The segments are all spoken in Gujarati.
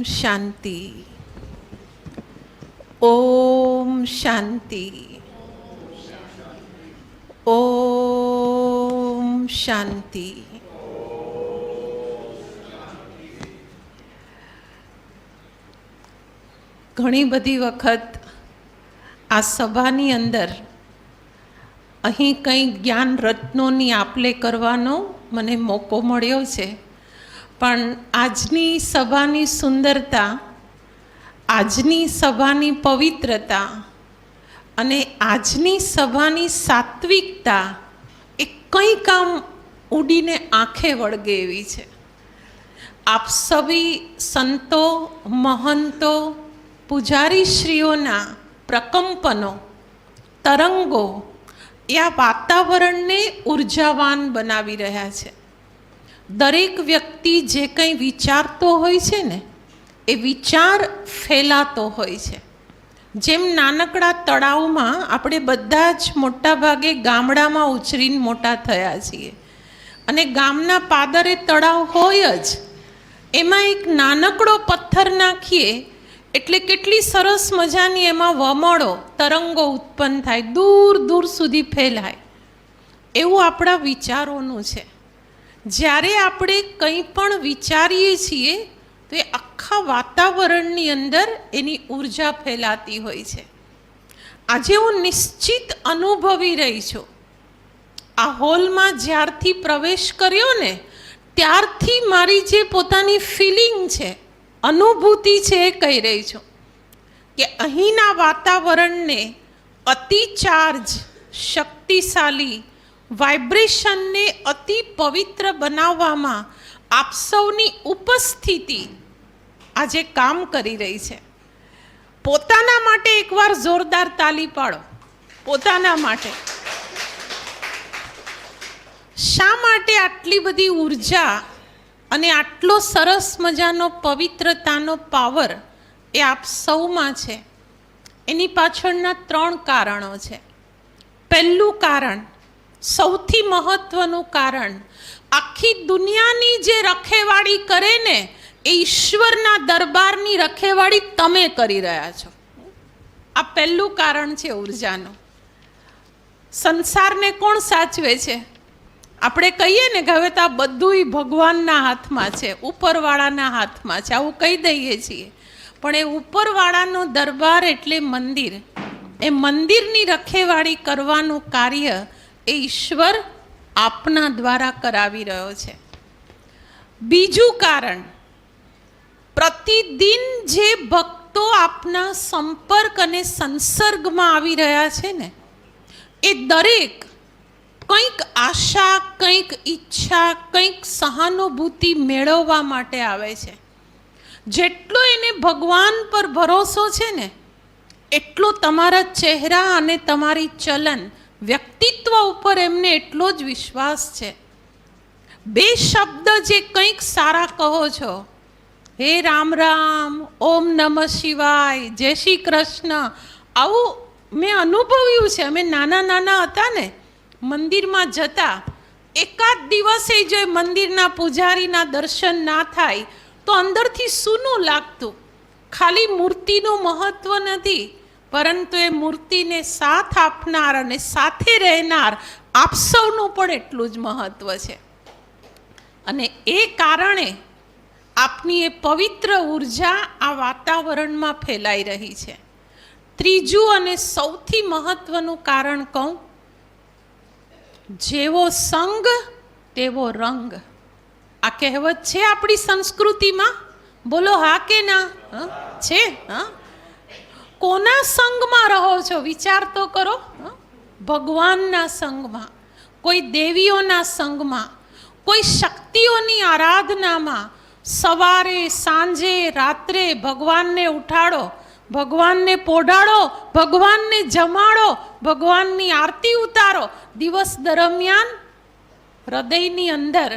શાંતિ. ઓમ શાંતિ. ઓમ શાંતિ. ઘણી બધી વખત આ સભાની અંદર અહીં કંઈ જ્ઞાન રત્નોની આપલે કરવાનો મને મોકો મળ્યો છે, પણ આજની સભાની સુંદરતા, આજની સભાની પવિત્રતા અને આજની સભાની સાત્વિકતા એ કંઈક આમ ઉડીને આંખે વળગે એવી છે. આપ સભી સંતો, મહંતો, પૂજારીશ્રીઓના પ્રકંપનો, તરંગો એ આ વાતાવરણને ઉર્જાવાન બનાવી રહ્યા છે. દરેક વ્યક્તિ જે કંઈ વિચારતો હોય છે ને, એ વિચાર ફેલાતો હોય છે. જેમ નાનકડા તળાવમાં આપણે બધા જ મોટાભાગે ગામડામાં ઉછરીને મોટા થયા છીએ, અને ગામના પાદરે તળાવ હોય જ, એમાં એક નાનકડો પથ્થર નાખીએ એટલે કેટલી સરસ મજાની એમાં વમળો, તરંગો ઉત્પન્ન થાય, દૂર દૂર સુધી ફેલાય. એવું આપણા વિચારોનું છે. જ્યારે આપણે કંઈ પણ વિચારીએ છીએ તો એ આખા વાતાવરણની અંદર એની ઉર્જા ફેલાતી હોય છે. આજે હું નિશ્ચિત અનુભવી રહી છું. આ હોલમાં જ્યારથી પ્રવેશ કર્યો ને, ત્યારથી મારી જે પોતાની ફિલિંગ છે, અનુભૂતિ છે, એ કહી રહી છું કે અહીંના વાતાવરણને અતિ ચાર્જ, શક્તિશાળી, વાઇબ્રેશનને અતિ પવિત્ર બનાવવામાં આપ સૌની ઉપસ્થિતિ આજે કામ કરી રહી છે. પોતાના માટે એકવાર જોરદાર તાલી પાડો. પોતાના માટે. શા માટે આટલી બધી ઉર્જા અને આટલો સરસ મજાનો પવિત્રતાનો પાવર એ આપ સૌમાં છે? એની પાછળના 3 કારણો છે. પહેલું કારણ, સૌથી મહત્વનું કારણ, આખી દુનિયાની જે રખેવાળી કરે ને, એ ઈશ્વરના દરબારની રખેવાળી તમે કરી રહ્યા છો. આ પહેલું કારણ છે ઉર્જાનું. સંસારને કોણ સાચવે છે? આપણે કહીએ ને કે હવે તો આ બધુંય ભગવાનના હાથમાં છે, ઉપરવાળાના હાથમાં છે, આવું કહી દઈએ છીએ. પણ એ ઉપરવાળાનો દરબાર એટલે મંદિર. એ મંદિરની રખેવાળી કરવાનું કાર્ય એ ઈશ્વર આપના દ્વારા કરાવી રહ્યો છે. બીજું કારણ, પ્રતિદિન જે ભક્તો આપના સંપર્ક અને સંસર્ગમાં આવી રહ્યા છે ને, એ દરેક કંઈક આશા, કંઈક ઈચ્છા, કંઈક સહાનુભૂતિ મેળવવા માટે આવે છે. જેટલો એને ભગવાન પર ભરોસો છે ને, એટલો તમારા ચહેરા અને તમારી ચલન, વ્યક્તિત્વ ઉપર એમને એટલો જ વિશ્વાસ છે. 2 શબ્દ જે કંઈક સારા કહો છો, હે રામ રામ, ઓમ નમઃ શિવાય, જય શ્રી કૃષ્ણ, આવું મેં અનુભવ્યું છે. અમે નાના નાના હતા ને, મંદિરમાં જતા, એકાદ દિવસે જો મંદિરના પૂજારીના દર્શન ના થાય તો અંદરથી સૂનું લાગતું. ખાલી મૂર્તિનું મહત્વ નથી, પરંતુ એ મૂર્તિને સાથ આપનાર અને સાથે રહેનાર આપ સૌનું પણ એટલું જ મહત્વ છે. અને એ કારણે આપની એ પવિત્ર ઉર્જા આ વાતાવરણમાં ફેલાઈ રહી છે. ત્રીજું અને સૌથી મહત્વનું કારણ કહું, જેવો સંગ તેવો રંગ. આ કહેવત છે આપણી સંસ્કૃતિમાં. બોલો હા કે ના? છે. કોના સંગમાં રહો છો? વિચાર તો કરો. ભગવાનના સંગમાં, કોઈ દેવીઓના સંગમાં, કોઈ શક્તિઓની આરાધનામાં. સવારે, સાંજે, રાત્રે ભગવાનને ઉઠાડો, ભગવાનને પોઢાડો, ભગવાનને જમાડો, ભગવાનની આરતી ઉતારો. દિવસ દરમિયાન હૃદયની અંદર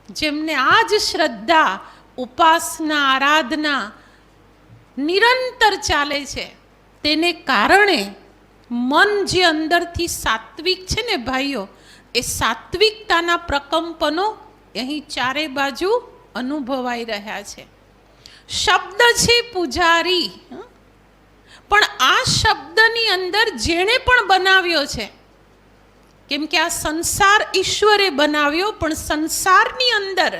જેમને આ જ શ્રદ્ધા, ઉપાસના, આરાધના નિરંતર ચાલે છે, તેને કારણે મન જે અંદરથી સાત્વિક છે ને ભાઈઓ, એ સાત્વિકતાના પ્રકંપનો અહીં ચારે બાજુ અનુભવાઈ રહ્યા છે. શબ્દ છે પૂજારી, પણ આ શબ્દની અંદર જેણે પણ બનાવ્યો છે, કેમ કે આ સંસાર ઈશ્વરે બનાવ્યો, પણ સંસારની અંદર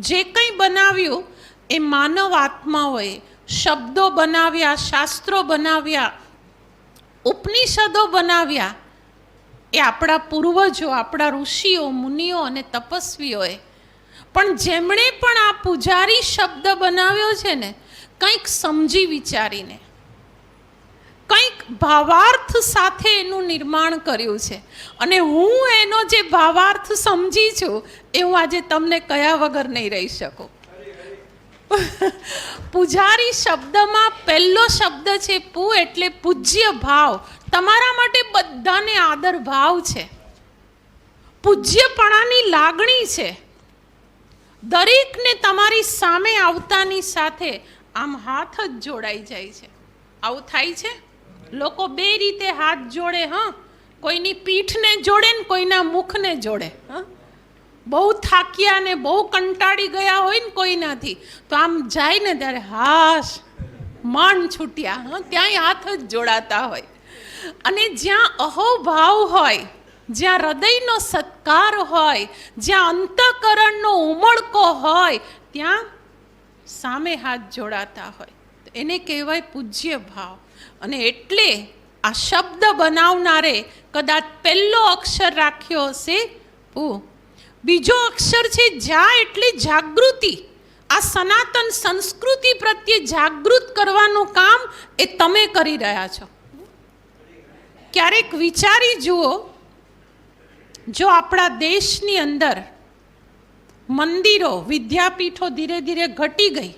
જે કંઈ બનાવ્યું એ માનવ આત્માઓએ શબ્દો બનાવ્યા, શાસ્ત્રો બનાવ્યા, ઉપનિષદો બનાવ્યા. એ આપણા પૂર્વજો, આપણા ઋષિઓ, મુનિઓ અને તપસ્વીઓએ. પણ જેમણે પણ આ પૂજારી શબ્દ બનાવ્યો છે ને, કંઈક સમજી વિચારીને, કંઈક ભાવાર્થ સાથે એનું નિર્માણ કર્યું છે. અને હું એનો જે ભાવાર્થ સમજી છું એ હું આજે તમને કયા વગર નહીં રહી શકું. પૂજારી શબ્દમાં પહેલો શબ્દ છે પૂ, એટલે પૂજ્ય ભાવ. તમારા માટે બધાને આદર ભાવ છે, પૂજ્યપણાની લાગણી છે. દરેકને તમારી સામે આવતાની સાથે આમ હાથ જ જોડાઈ જાય છે. આવું થાય છે? લોકો બે રીતે હાથ જોડે, કોઈની પીઠને જોડે ને કોઈના મુખને જોડે. બહુ થાક્યા ને બહુ કંટાળી ગયા હોય ને કોઈનાથી, તો આમ જાય ને ત્યારે હાશ માંડ છૂટ્યા, ત્યાંય હાથ જ જોડાતા હોય. અને જ્યાં અહોભાવ હોય, જ્યાં હૃદયનો સત્કાર હોય, જ્યાં અંતઃકરણનો ઉમળકો હોય, ત્યાં સામે હાથ જોડાતા હોય. એને કહેવાય પૂજ્ય ભાવ. અને એટલે આ શબ્દ બનાવનારે કદાચ પહેલો અક્ષર રાખ્યો હશે પૂ. બીજો અક્ષર છે જા, એટલે જાગૃતિ. આ સનાતન સંસ્કૃતિ પ્રત્યે જાગૃત કરવાનું કામ એ તમે કરી રહ્યા છો. ક્યારેક વિચારી જુઓ, જો આપણા દેશની અંદર મંદિરો, વિદ્યાપીઠો ધીરે ધીરે ઘટી ગઈ.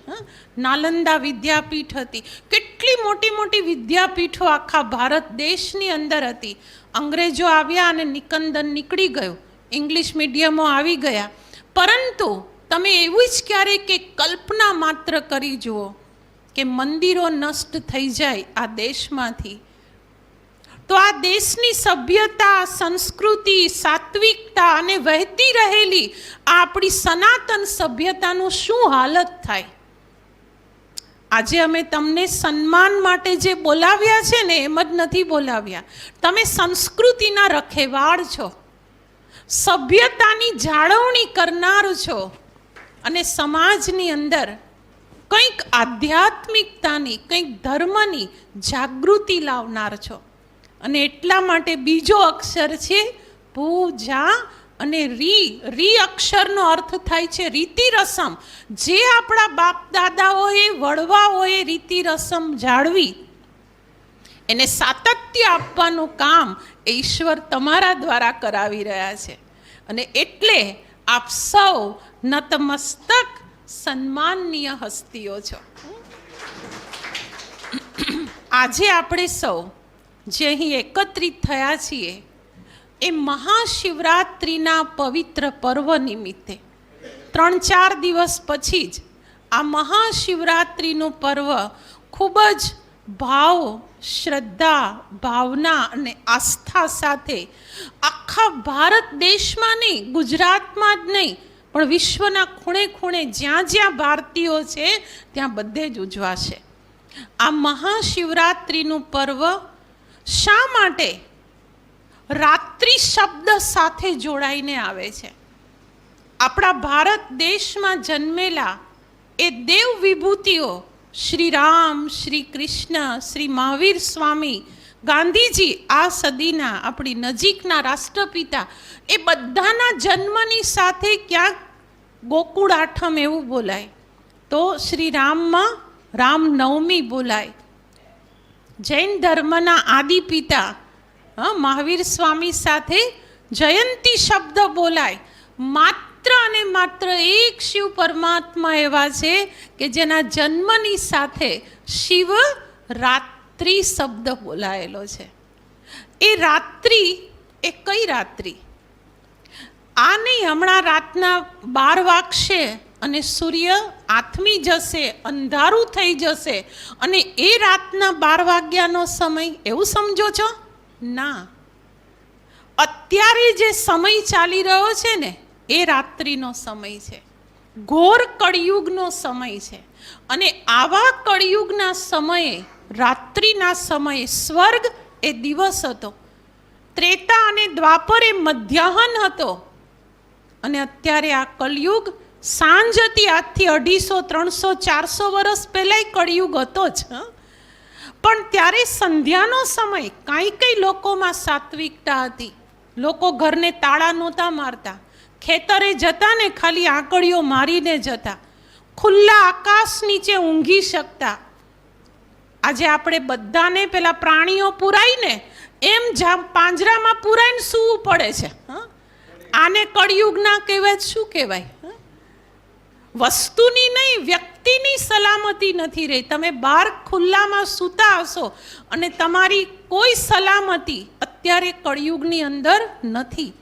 નાલંદા વિદ્યાપીઠ હતી, કેટલી મોટી મોટી વિદ્યાપીઠો આખા ભારત દેશની અંદર હતી. અંગ્રેજો આવ્યા અને નિકંદન નીકળી ગયું, ઇંગ્લિશ મીડિયમો આવી ગયા. પરંતુ તમે એવું જ ક્યારેક કલ્પના માત્ર કરી જુઓ કે મંદિરો નષ્ટ થઈ જાય આ દેશમાંથી, તો આ દેશની સભ્યતા, સંસ્કૃતિ, સાત્વિકતા અને વહેતી રહેલી આ આપણી સનાતન સભ્યતાનું શું હાલત થાય. આજે અમે તમને સન્માન માટે જે બોલાવ્યા છે ને, એમ જ નથી બોલાવ્યા. તમે સંસ્કૃતિના રખેવાળ છો, સભ્યતાની જાળવણી કરનાર છો, અને સમાજની અંદર કંઈક આધ્યાત્મિકતાની, કંઈક ધર્મની જાગૃતિ લાવનાર છો. અને એટલા માટે બીજો અક્ષર છે પૂજા. અને રી અક્ષરનો અર્થ થાય છે રીતિ રસમ. જે આપણા બાપ દાદાઓએ, વડવાઓએ રીતિ રસમ જાળવી, એને સાતત્ય આપવાનું કામ ઈશ્વર તમારા દ્વારા કરાવી રહ્યા છે. અને એટલે આપ સૌ નતમસ્તક સન્માનનીય હસ્તીઓ છો. આજે આપણે સૌ જે અહીં એકત્રિત થયા છીએ એ મહાશિવરાત્રિના પવિત્ર પર્વ નિમિત્તે 3-4 દિવસ પછી જ આ મહાશિવરાત્રિનું પર્વ ખૂબ જ ભાવ, શ્રદ્ધા, ભાવના અને આસ્થા સાથે આખા ભારત દેશમાં નહીં, ગુજરાતમાં જ નહીં, પણ વિશ્વના ખૂણે ખૂણે જ્યાં જ્યાં ભારતીયો છે ત્યાં બધે જ ઉજવાશે. આ મહાશિવરાત્રિનું પર્વ શા માટે રાત્રિ શબ્દ સાથે જોડાઈને આવે છે? આપણા ભારત દેશમાં જન્મેલા એ દેવ વિભૂતિઓ શ્રી રામ, શ્રી કૃષ્ણ, શ્રી મહાવીર સ્વામી, ગાંધીજી, આ સદીના આપણી નજીકના રાષ્ટ્રપિતા, એ બધાના જન્મની સાથે ક્યાંક ગોકુળ આઠમ એવું બોલાય, તો શ્રી રામમાં રામનવમી બોલાય. જૈન ધર્મના આદિપિતા મહાવીર સ્વામી સાથે જયંતી શબ્દ બોલાય. માત્ર અને માત્ર એક શિવ પરમાત્મા એવા છે કે જેના જન્મની સાથે શિવ રાત્રિ શબ્દ બોલાયેલો છે. એ રાત્રિ એ કઈ રાત્રિ? આ નહીં હમણાં રાતના 12 વાગશે અને સૂર્ય આથમી જશે, અંધારું થઈ જશે અને એ રાતના 12 વાગ્યાનો સમય એવું સમજો છો? ના, અત્યારે જે સમય ચાલી રહ્યો છે ને એ રાત્રિનો સમય છે, ઘોર કળિયુગનો સમય છે. અને આવા કળિયુગના સમયે, રાત્રિના સમયે સ્વર્ગ એ દિવસ હતો, ત્રેતા અને દ્વાપર એ મધ્યાહન હતો, અને અત્યારે આ કળિયુગ સાંજ હતી. આજથી 250, 300, 400 વર્ષ પહેલાંય કળિયુગ હતો જ. પણ ત્યારે સંધ્યાનો સમય, કાંઈ લોકોમાં સાત્વિકતા હતી. લોકો ઘરને તાળા નહોતા મારતા, ખેતરે જતા ને ખાલી આંકડીઓ મારીને જતા, ખુલ્લા આકાશ નીચે ઊંઘી શકતા. આજે આપણે બધાને પેલા પ્રાણીઓ પુરાઈને એમ પાંજરામાં પુરાઈને સૂવું પડે છે. આને કળિયુગ ના કહેવાય, શું કહેવાય? વસ્તુની નહીં, વ્યક્તિની સલામતી નથી રહી. તમે બહાર ખુલ્લામાં સૂતા હશો અને તમારી કોઈ સલામતી અત્યારે કળિયુગની અંદર નથી.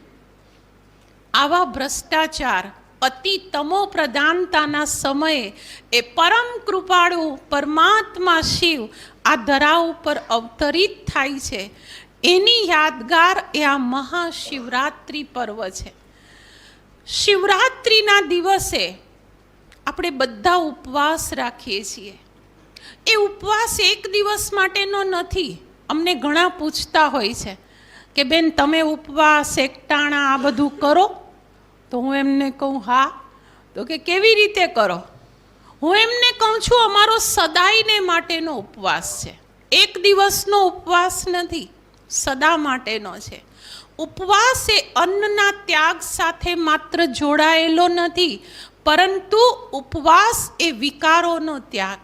આવા ભ્રષ્ટાચાર, અતિ તમો પ્રધાનતાના સમયે એ પરમ કૃપાળુ પરમાત્મા શિવ આ ધરા ઉપર અવતરિત થાય છે. એની યાદગાર એ આ મહાશિવરાત્રિ પર્વ છે. શિવરાત્રિના દિવસે આપણે બધા ઉપવાસ રાખીએ છીએ. એ ઉપવાસ એક દિવસ માટેનો નથી. અમને ઘણા પૂછતા હોય છે કે બેન તમે ઉપવાસ એકટાણા આ બધું કરો? તો હું એમને કહું હા. તો કે કેવી રીતે કરો? હું એમને કહું છું અમારો સદાયને માટેનો ઉપવાસ છે. એક દિવસનો ઉપવાસ નથી, સદા માટેનો છે. ઉપવાસ એ અન્નના ત્યાગ સાથે માત્ર જોડાયેલો નથી, પરંતુ ઉપવાસ એ વિકારોનો ત્યાગ,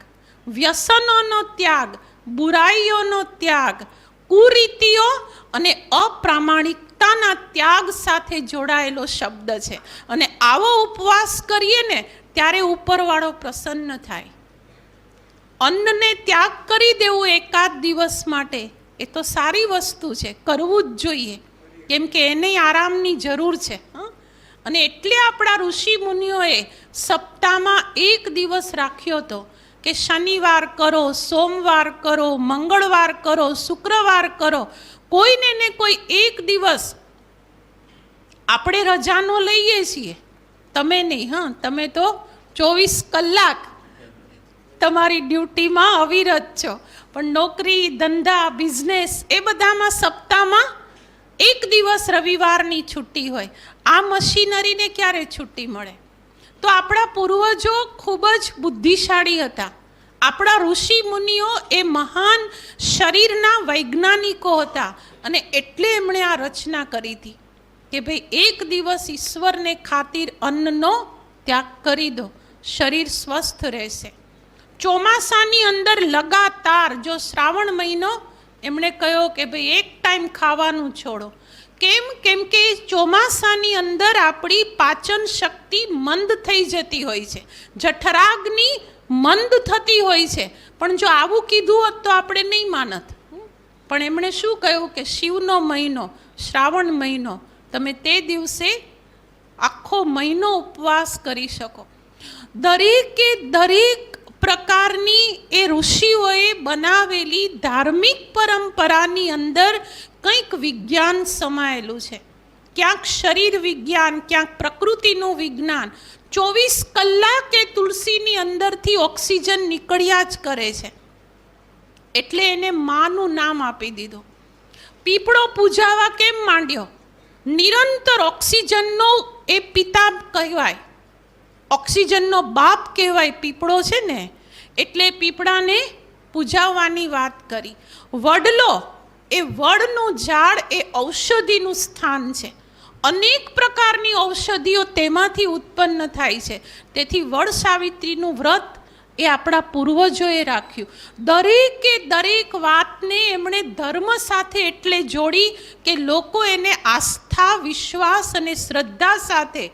વ્યસનોનો ત્યાગ, બુરાઈઓનો ત્યાગ, કુરીતિઓ અને અપ્રામાણિકતાના ત્યાગ સાથે જોડાયેલો શબ્દ છે. અને આવો ઉપવાસ કરીએ ને ત્યારે ઉપરવાળો પ્રસન્ન થાય. અન્નને ત્યાગ કરી દેવું એકાદ દિવસ માટે એ તો સારી વસ્તુ છે, કરવું જ જોઈએ, કેમ કે એને આરામની જરૂર છે. અને એટલે આપણા ઋષિ મુનિઓએ સપ્તાહમાં એક દિવસ રાખ્યો હતો કે શનિવાર કરો, સોમવાર કરો, મંગળવાર કરો, શુક્રવાર કરો, કોઈને ને કોઈ એક દિવસ. આપણે રજાનો લઈએ છીએ, તમે નહીં. તમે તો 24 કલાક તમારી ડ્યુટીમાં અવિરત છો, પણ નોકરી, ધંધા, બિઝનેસ એ બધામાં સપ્તાહમાં એક દિવસ રવિવારની છુટ્ટી હોય. આ મશીનરીને ક્યારે છુટ્ટી મળે? તો આપણા પૂર્વજો ખૂબ જ બુદ્ધિશાળી હતા. આપણા ઋષિ મુનિઓ એ મહાન શરીરના વૈજ્ઞાનિકો હતા, અને એટલે એમણે આ રચના કરી હતી કે ભાઈ એક દિવસ ઈશ્વરને ખાतिर અન્નનો ત્યાગ કરી દો, શરીર સ્વસ્થ રહેશે. ચોમાસાની અંદર લગાતાર, જો શ્રાવણ મહિનો, એમણે કહ્યો કે ભાઈ એક ટાઈમ ખાવાનું છોડો. કેમ કે ચોમાસાની અંદર આપણી પાચન શક્તિ મંદ થઈ જતી હોય છે, જઠરાગ્નિ મંદ થતી હોય છે. પણ જો આવું કીધું હોત તો આપણે નહીં માનત. પણ એમણે શું કહ્યું કે શિવનો મહિનો, શ્રાવણ મહિનો, તમે તે દિવસે આખો મહિનો ઉપવાસ કરી શકો. દરેકે દરેક પ્રકારની એ ઋષિઓએ બનાવેલી ધાર્મિક પરંપરાની અંદર કંઈક વિજ્ઞાન સમાયેલું છે. ક્યાંક શરીર વિજ્ઞાન, ક્યાંક પ્રકૃતિનું વિજ્ઞાન. 24 કલાકે તુલસીની અંદરથી ઓક્સિજન નીકળ્યા જ કરે છે, એટલે એને માનું નામ આપી દીધું. પીપળો પૂજાવા કેમ માંડ્યો? નિરંતર ઓક્સિજનનો એ પિતા કહેવાય, ઓક્સિજનનો બાપ કહેવાય પીપળો છે ને, એટલે પીપળાને પૂજાવવાની વાત કરી. વડલો, એ વડનું ઝાડ એ ઔષધિનું સ્થાન છે. અનેક પ્રકારની ઔષધિઓ તેમાંથી ઉત્પન્ન થાય છે. તેથી વડ સાવિત્રીનું વ્રત એ આપણા પૂર્વજોએ રાખ્યું. દરેકે દરેક વાતને એમણે ધર્મ સાથે એટલે જોડી કે લોકો એને આસ્થા, વિશ્વાસ અને શ્રદ્ધા સાથે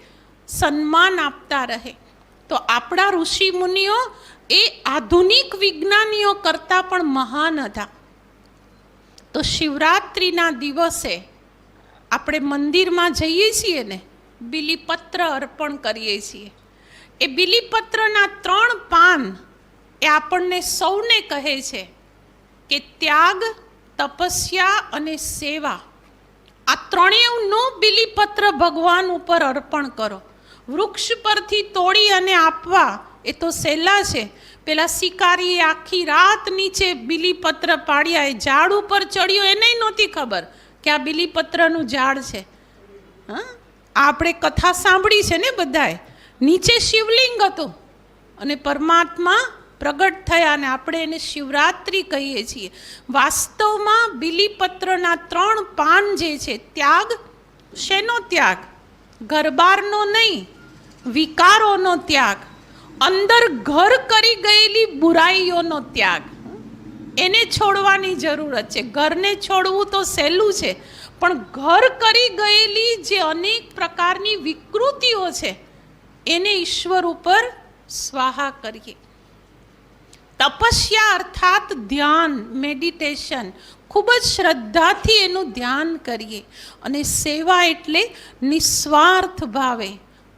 સન્માન આપતા રહે. તો આપણા ઋષિ મુનિઓ એ આધુનિક વિજ્ઞાનીઓ કરતાં પણ મહાન હતા. તો શિવરાત્રિના દિવસે આપણે મંદિરમાં જઈએ છીએ ને, બીલીપત્ર અર્પણ કરીએ છીએ. એ બીલીપત્રના 3 પાન એ આપણને સૌને કહે છે કે ત્યાગ, તપસ્યા અને સેવા, આ ત્રણેયનો બીલીપત્ર ભગવાન ઉપર અર્પણ કરો. વૃક્ષ પરથી તોડી અને આપવા એ તો સહેલા છે, પેલા શિકારીએ આખી રાત નીચે બીલીપત્ર પાડ્યા, એ ઝાડ ઉપર ચડ્યો, એને નહોતી ખબર કે આ બીલીપત્રનું ઝાડ છે. હા, આપણે કથા સાંભળી છે ને બધાએ. નીચે શિવલિંગ હતું અને પરમાત્મા પ્રગટ થયા, અને આપણે એને શિવરાત્રિ કહીએ છીએ. વાસ્તવમાં બીલીપત્રના 3 પાન જે છે, ત્યાગ, શેનો ત્યાગ? ઘરબારનો નહીં, વિકારોનો ત્યાગ, અંદર ઘર કરી ગયેલી બુરાઈઓનો ત્યાગ. એને છોડવાની જરૂરત છે. ઘરને છોડવું તો સહેલું છે, પણ ઘર કરી ગયેલી જે અનેક પ્રકારની વિકૃતિઓ છે એને ઈશ્વર ઉપર સ્વાહા કરીએ. તપસ્યા અર્થાત ધ્યાન, મેડિટેશન, ખૂબ જ શ્રદ્ધાથી એનું ધ્યાન કરીએ. અને સેવા એટલે નિસ્વાર્થ ભાવે,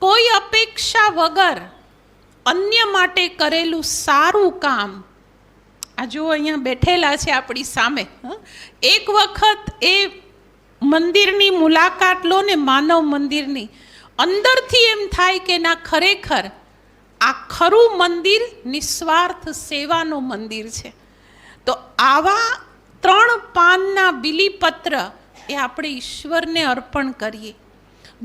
કોઈ અપેક્ષા વગર અન્ય માટે કરેલું સારું કામ. આ જો અહીંયા બેઠેલા છે આપણી સામે, એક વખત એ મંદિરની મુલાકાત લો ને, માનવ મંદિરની, અંદરથી એમ થાય કે ના, ખરેખર આ ખરું મંદિર નિસ્વાર્થ સેવાનું મંદિર છે. તો આવા 3 પાનના બીલીપત્ર એ આપણે ઈશ્વરને અર્પણ કરીએ.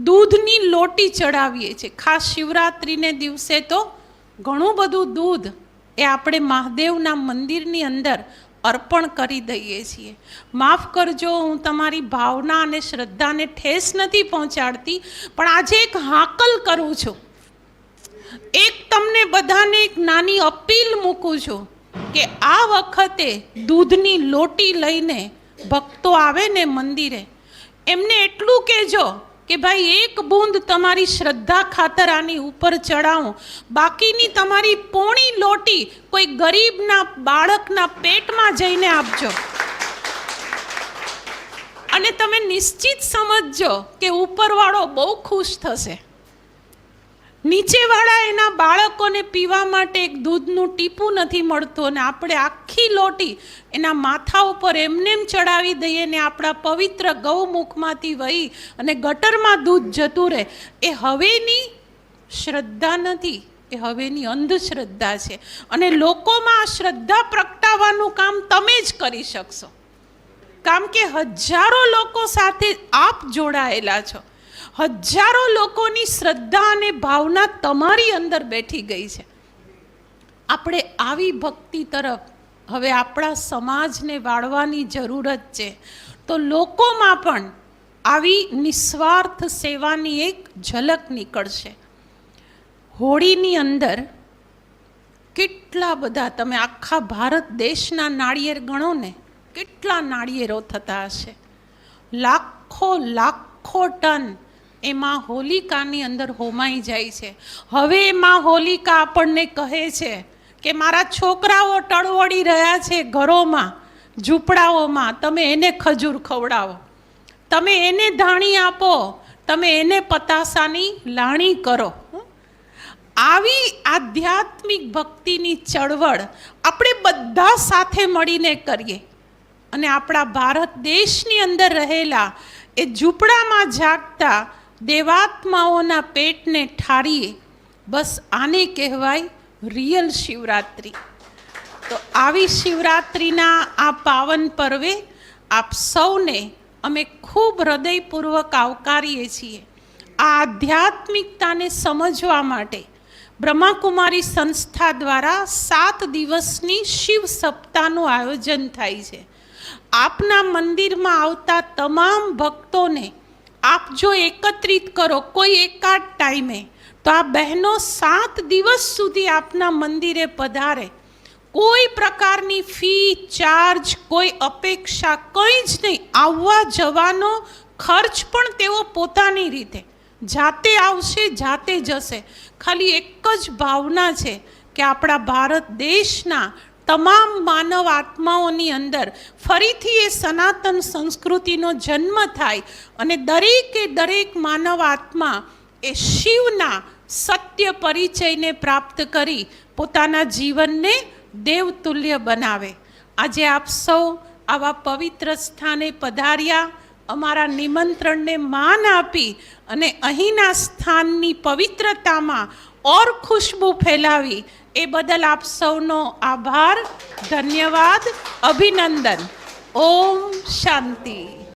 દૂધની લોટી ચડાવીએ છીએ. ખાસ શિવરાત્રિને દિવસે તો ઘણું બધું દૂધ એ આપણે મહાદેવના મંદિરની અંદર અર્પણ કરી દઈએ છીએ. માફ કરજો, હું તમારી ભાવના અને શ્રદ્ધાને ઠેસ નથી પહોંચાડતી, પણ આજે એક હાકલ કરું છું. એક તમને બધાને એક નાની અપીલ મૂકું છું કે આ વખતે દૂધની લોટી લઈને ભક્તો આવે ને મંદિરે, એમને એટલું કહેજો કે ભાઈ, એક બૂંદ તમારી શ્રદ્ધા ખાતર આની ઉપર ચડાવો, બાકીની તમારી પોણી લોટી કોઈ ગરીબના બાળકના પેટમાં જઈને આપજો. અને તમે નિશ્ચિત સમજજો કે ઉપરવાળો બહુ ખુશ થશે. નીચેવાળા એના બાળકોને પીવા માટે એક દૂધનું ટીપું નથી મળતું, અને આપણે આખી લોટી એના માથા ઉપર એમનેમ ચડાવી દઈએ ને આપણા પવિત્ર ગૌમુખમાંથી વહી અને ગટરમાં દૂધ જતું રહે. એ હવેની શ્રદ્ધા નથી, એ હવેની અંધશ્રદ્ધા છે. અને લોકોમાં આ શ્રદ્ધા પ્રગટાવવાનું કામ તમે જ કરી શકશો, કારણ કે હજારો લોકો સાથે આપ જોડાયેલા છો. હજારો લોકોની શ્રદ્ધા અને ભાવના તમારી અંદર બેઠી ગઈ છે. આપણે આવી ભક્તિ તરફ હવે આપણા સમાજને વાળવાની જરૂરત છે. તો લોકોમાં પણ આવી નિસ્વાર્થ સેવાની એક ઝલક નીકળશે. હોળીની અંદર કેટલા બધા, તમે આખા ભારત દેશના નાળિયેર ગણો ને, કેટલા નાળિયેરો થતા હશે. લાખો ટન એમાં હોલિકાની અંદર હોમાઈ જાય છે. હવે એમાં હોલિકા આપણને કહે છે કે મારા છોકરાઓ ટળવળી રહ્યા છે ઘરોમાં, ઝૂંપડાઓમાં, તમે એને ખજૂર ખવડાવો, તમે એને ધાણી આપો, તમે એને પતાસાની લાણી કરો. આવી આધ્યાત્મિક ભક્તિની ચળવળ આપણે બધા સાથે મળીને કરીએ. અને આપણા ભારત દેશની અંદર રહેલા એ ઝૂંપડામાં જાગતા દેવાત્માઓના પેટને ઠારીએ. બસ આને કહેવાય રિયલ શિવરાત્રિ. તો આવી શિવરાત્રિના આ પાવન પર્વે આપ સૌને અમે ખૂબ હૃદયપૂર્વક આવકારીએ છીએ. આ આધ્યાત્મિકતાને સમજવા માટે બ્રહ્માકુમારી સંસ્થા દ્વારા 7 દિવસની શિવ સપ્તાહનું આયોજન થાય છે. આપના મંદિરમાં આવતા તમામ ભક્તોને આપ જો એકત્રિત કરો કોઈ એકાદ ટાઈમે, તો આ બહેનો 7 દિવસ સુધી આપના મંદિરે પધારે. કોઈ પ્રકારની ફી, ચાર્જ, કોઈ અપેક્ષા કંઈ જ નહીં. આવવા જવાનો ખર્ચ પણ તેઓ પોતાની રીતે જાતે આવશે, જાતે જશે. ખાલી એક જ ભાવના છે કે આપણા ભારત દેશના તમામ માનવ આત્માઓની અંદર ફરીથી એ સનાતન સંસ્કૃતિનો જન્મ થાય અને દરેક માનવ આત્મા એ શિવના સત્ય પરિચયને પ્રાપ્ત કરી પોતાના જીવનને દેવતુલ્ય બનાવે. આજે આપ સૌ આવા પવિત્ર સ્થાને પધાર્યા, અમારા નિમંત્રણને માન આપી અને અહીંના સ્થાનની પવિત્રતામાં और खुशबू फैलावी ए बदल आप सौनो आभार, धन्यवाद, अभिनंदन। ओम शांति।